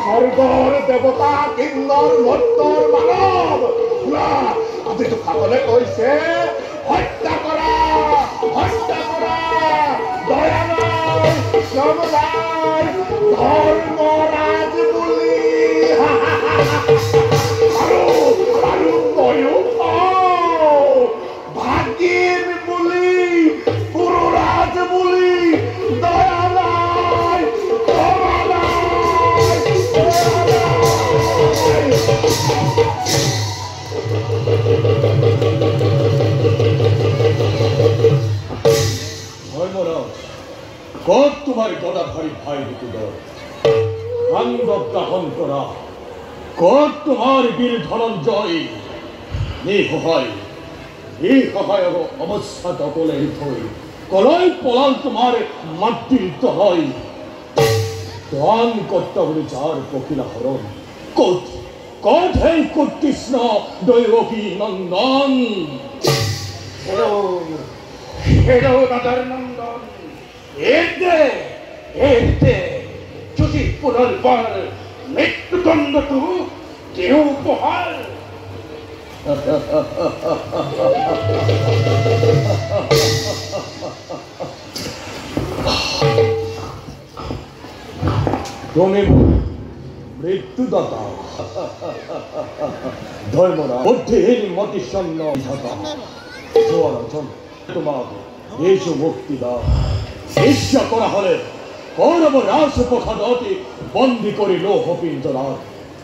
স্বর্গর দেবতা কিন্নর মর্তর মানব আজি তো খাবলে কইছে হত্যা করা দয়া নাই সমবায় ধর্মরাজ বলি আরো বয়ু ভাগিন বলি পুরোরাজ বলি দয়া নাই ক্ষমা নাই ধর্মরাজ কত তোমার গদাধারী ভাই ঋতুদর বান্ধব দাহন করা কত তোমার বীর ধনঞ্জয় নিঃসহায় অবস্থা দখলে থই কলয় পলাল তোমার মাতৃত্ব হয় দান কর্তা বলে যার পখিলা হরণ কত হে কৃষ্ণ দৈবকী নন্দন হেরো দাদার নন্দন এতে যদি পুনর্বার মৃত্যুদণ্ড তো কেউ উপহার তুমি মৃত্যুদাতা ধর্মরা বুদ্ধিহীন মতিশূন্য তোমার দেশ মুক্তি দাও ইচ্ছা করা হলে কৌরব রাজপথে বন্দী করে লৌহ পিঞ্জরা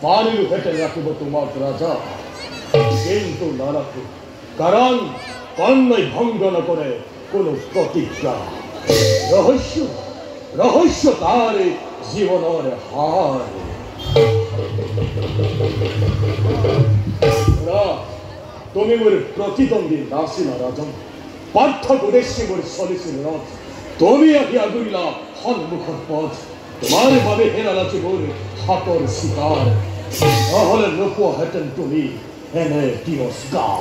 পানির ভেটে রাখিব তোমার রাজা কিন্তু না রাখি কারণ কর্মই ভঙ্গ না করে কোন প্রতিজ্ঞা রহস্য তার জীবনের হার তুমি মোর প্রতিদ্বন্দ্বী দাসী না রাজন পার্থক্য দেশে মোর চলিছিল রথ তুমি আহিয়া গইলা সন্মুখৰ পথ তোমাৰ বাবে হেৰালাছি মোৰ হাতৰ চিকাৰ নহলে নোপোৱাহেঁতেন তুমি এনে তিৰস্কাৰ